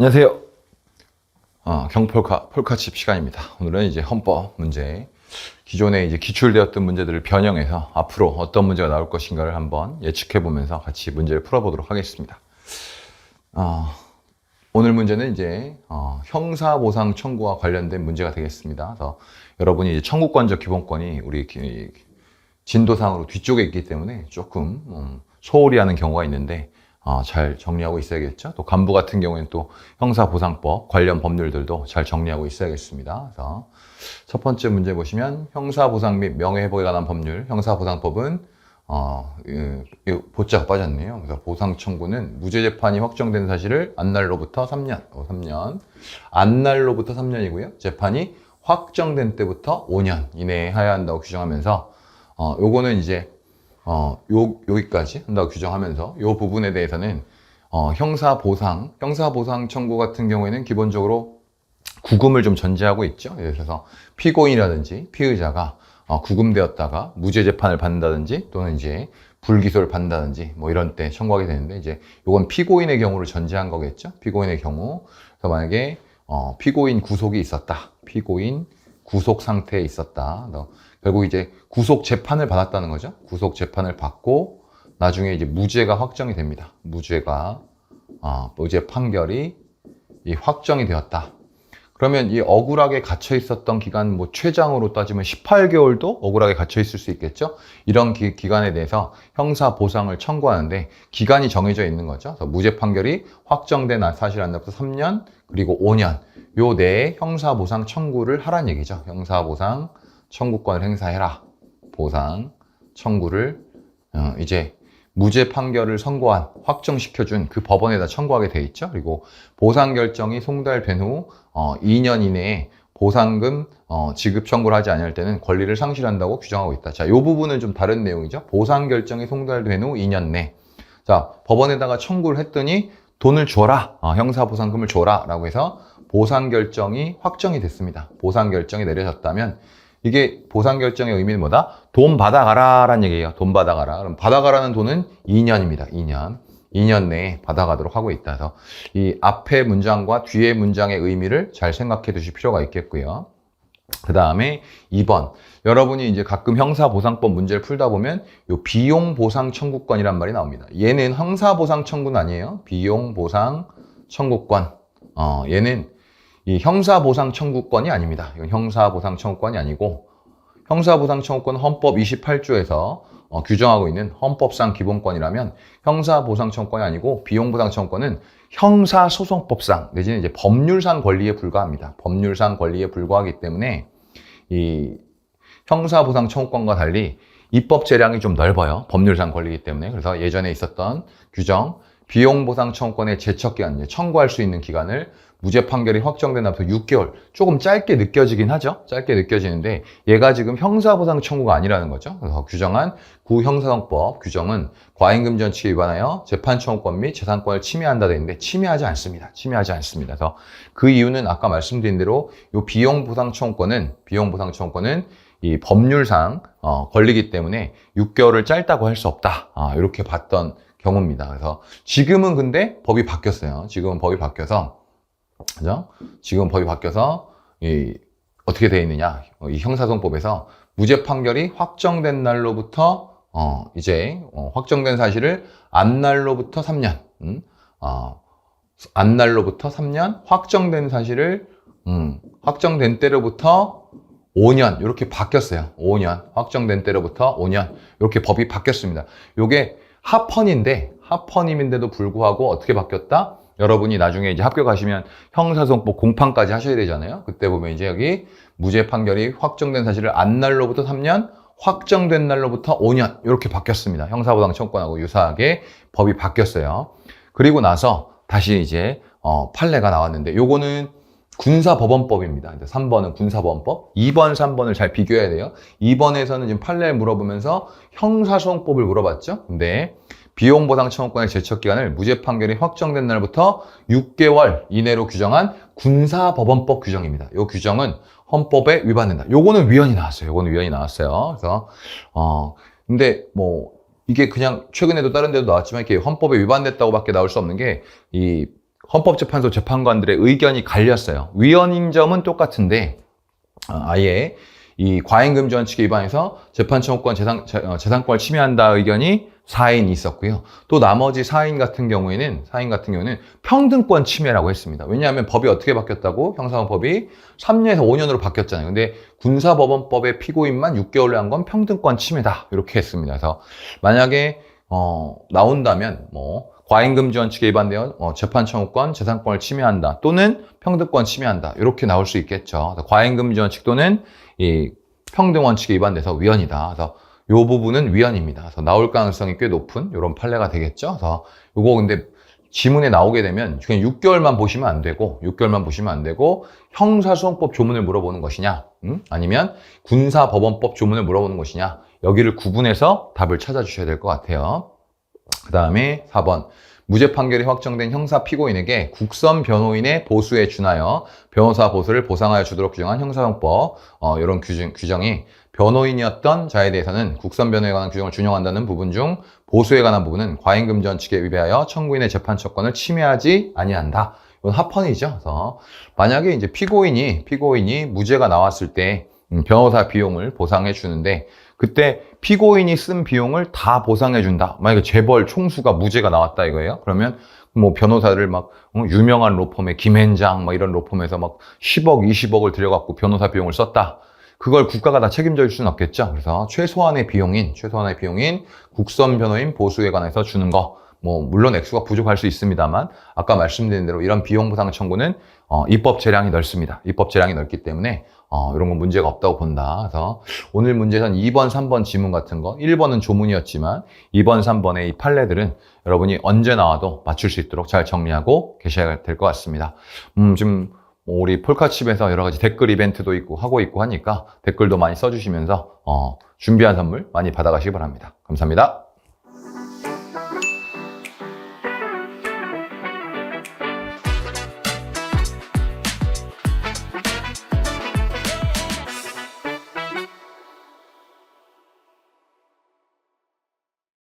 안녕하세요. 경폴카 폴카칩 시간입니다. 오늘은 이제 헌법 문제, 기존에 이제 기출되었던 문제들을 변형해서 앞으로 어떤 문제가 나올 것인가를 한번 예측해 보면서 같이 문제를 풀어보도록 하겠습니다. 오늘 문제는 이제 형사보상 청구와 관련된 문제가 되겠습니다. 그래서 여러분이 이제 청구권적 기본권이 우리 진도상으로 뒤쪽에 있기 때문에 조금 소홀히 하는 경우가 있는데 잘 정리하고 있어야겠죠. 또 간부 같은 경우에는 또 형사보상법 관련 법률들도 잘 정리하고 있어야겠습니다. 그래서 첫 번째 문제 보시면 형사보상 및 명예회복에 관한 법률, 형사보상법은 보자가 빠졌네요. 그래서 보상 청구는 무죄 재판이 확정된 사실을 안날로부터 3년, 안날로부터 3년이고요. 재판이 확정된 때부터 5년 이내에 하여야 한다고 규정하면서 요거는 이제 여기까지 한다고 규정하면서 이 부분에 대해서는 형사보상 청구 같은 경우에는 기본적으로 구금을 좀 전제하고 있죠. 그래서 피고인이라든지 피의자가 구금되었다가 무죄 재판을 받는다든지 또는 이제 불기소를 받는다든지 뭐 이런 때 청구하게 되는데, 이제 이건 피고인의 경우를 전제한 거겠죠. 피고인의 경우. 그래서 만약에 피고인 구속이 있었다. 피고인 구속 상태에 있었다. 결국 이제 구속 재판을 받았다는 거죠. 구속 재판을 받고 나중에 이제 무죄가 확정이 됩니다. 무죄 판결이 확정이 되었다. 그러면 이 억울하게 갇혀 있었던 기간, 뭐 최장으로 따지면 18개월도 억울하게 갇혀 있을 수 있겠죠. 이런 기간에 대해서 형사 보상을 청구하는데 기간이 정해져 있는 거죠. 그래서 무죄 판결이 확정된 사실 안날부터 3년 그리고 5년 요 내에 형사 보상 청구를 하란 얘기죠. 형사 보상 청구권을 행사해라. 보상 청구를 이제 무죄 판결을 선고한, 확정시켜준 그 법원에다 청구하게 돼 있죠. 그리고 보상 결정이 송달된 후 2년 이내에 보상금 지급 청구를 하지 않을 때는 권리를 상실한다고 규정하고 있다. 자, 이 부분은 좀 다른 내용이죠. 보상 결정이 송달된 후 2년 내. 자, 법원에다가 청구를 했더니 돈을 줘라. 형사보상금을 줘라. 라고 해서 보상 결정이 확정이 됐습니다. 보상 결정이 내려졌다면 이게 보상 결정의 의미는 뭐다? 돈 받아가라 라는 얘기예요. 돈 받아가라. 그럼 받아가라는 돈은 2년입니다. 2년 내에 받아가도록 하고 있다. 그래서 이 앞의 문장과 뒤의 문장의 의미를 잘 생각해 두실 필요가 있겠고요. 그 다음에 2번. 여러분이 이제 가끔 형사보상법 문제를 풀다 보면 요 비용보상 청구권이란 말이 나옵니다. 얘는 형사보상 청구는 아니에요. 비용보상 청구권. 얘는 이 형사보상 청구권이 아닙니다. 이건 형사보상 청구권이 아니고, 형사보상 청구권은 헌법 28조에서 규정하고 있는 헌법상 기본권이라면 형사보상 청구권이 아니고, 비용보상 청구권은 형사소송법상 내지는 이제 법률상 권리에 불과합니다. 법률상 권리에 불과하기 때문에 이 형사보상 청구권과 달리 입법 재량이 좀 넓어요. 법률상 권리이기 때문에. 그래서 예전에 있었던 규정, 비용보상 청구권의 제척기간, 청구할 수 있는 기간을 무죄 판결이 확정된 다음부터 6개월, 조금 짧게 느껴지긴 하죠. 짧게 느껴지는데 얘가 지금 형사보상 청구가 아니라는 거죠. 그래서 규정한 구형사정법 규정은 과잉금 전칙에 위반하여 재판 청구권 및 재산권을 침해한다 되어 있는데 침해하지 않습니다. 침해하지 않습니다. 그래서 그 이유는 아까 말씀드린 대로 이 비용보상 청구권은 이 법률상 권리기 때문에 6개월을 짧다고 할 수 없다. 이렇게 봤던 경우입니다. 그래서 지금은 근데 법이 바뀌었어요. 지금은 법이 바뀌어서, 그죠? 지금 법이 바뀌어서 어떻게 되어 있느냐? 이 형사소송법에서 무죄 판결이 확정된 날로부터 이제 확정된 사실을 안날로부터 3년, 안날로부터 3년, 확정된 사실을 확정된 때로부터 5년 이렇게 바뀌었어요. 5년 확정된 때로부터 5년 이렇게 법이 바뀌었습니다. 요게 합헌임인데도 불구하고 어떻게 바뀌었다? 여러분이 나중에 이제 합격하시면 형사소송법 공판까지 하셔야 되잖아요. 그때 보면 이제 여기 무죄 판결이 확정된 사실을 안날로부터 3년, 확정된 날로부터 5년 이렇게 바뀌었습니다. 형사보상 청구권하고 유사하게 법이 바뀌었어요. 그리고 나서 다시 이제 판례가 나왔는데 요거는 군사법원법입니다. 3번은 군사법원법, 2번, 3번을 잘 비교해야 돼요. 2번에서는 지금 판례를 물어보면서 형사소송법을 물어봤죠. 근데 비용보상 청구권의 제척기간을 무죄 판결이 확정된 날부터 6개월 이내로 규정한 군사법원법 규정입니다. 이 규정은 헌법에 위반된다. 요거는 위헌이 나왔어요. 그래서 근데 이게 그냥 최근에도 다른 데도 나왔지만 이렇게 헌법에 위반됐다고밖에 나올 수 없는 게, 이 헌법재판소 재판관들의 의견이 갈렸어요. 위헌인 점은 똑같은데 아예 이 과잉금지 원칙에 위반해서 재판청구권 재산권을 침해한다 의견이 4인이 있었고요. 또 나머지 4인 같은 경우에는 평등권 침해라고 했습니다. 왜냐하면 법이 어떻게 바뀌었다고? 형사법이 3년에서 5년으로 바뀌었잖아요. 근데 군사법원법의 피고인만 6개월로 한 건 평등권 침해다. 이렇게 했습니다. 그래서 만약에 나온다면 과잉금지 원칙에 위반되어 재판청구권, 재산권을 침해한다 또는 평등권 침해한다 이렇게 나올 수 있겠죠. 과잉금지 원칙 또는 이 평등원칙에 위반돼서 위헌이다. 그래서 이 부분은 위헌입니다. 그래서 나올 가능성이 꽤 높은 이런 판례가 되겠죠. 그래서 이거 근데 지문에 나오게 되면 그냥 6개월만 보시면 안 되고 형사소송법 조문을 물어보는 것이냐, 아니면 군사법원법 조문을 물어보는 것이냐 여기를 구분해서 답을 찾아주셔야 될 것 같아요. 그 다음에 4번. 무죄 판결이 확정된 형사 피고인에게 국선 변호인의 보수에 준하여 변호사 보수를 보상하여 주도록 규정한 형사소송법 이런 규정이 변호인이었던 자에 대해서는 국선 변호에 관한 규정을 준용한다는 부분 중 보수에 관한 부분은 과잉금지 원칙에 위배하여 청구인의 재판처권을 침해하지 아니한다. 이건 합헌이죠. 그래서 만약에 이제 피고인이 무죄가 나왔을 때 변호사 비용을 보상해 주는데 그때 피고인이 쓴 비용을 다 보상해 준다. 만약에 재벌 총수가 무죄가 나왔다 이거예요. 그러면 변호사를 유명한 로펌의 김앤장 이런 로펌에서 10억, 20억을 들여갖고 변호사 비용을 썼다. 그걸 국가가 다 책임져 줄 수는 없겠죠. 그래서 최소한의 비용인 국선 변호인 보수에 관해서 주는 거. 물론 액수가 부족할 수 있습니다만 아까 말씀드린 대로 이런 비용 보상 청구는 입법 재량이 넓습니다. 입법 재량이 넓기 때문에 이런 건 문제가 없다고 본다. 그래서 오늘 문제에서는 2번, 3번 지문 같은 거 1번은 조문이었지만 2번, 3번의 이 판례들은 여러분이 언제 나와도 맞출 수 있도록 잘 정리하고 계셔야 될 것 같습니다. 지금 우리 폴카칩에서 여러 가지 댓글 이벤트도 하고 있고 하니까 댓글도 많이 써주시면서 준비한 선물 많이 받아가시기 바랍니다. 감사합니다.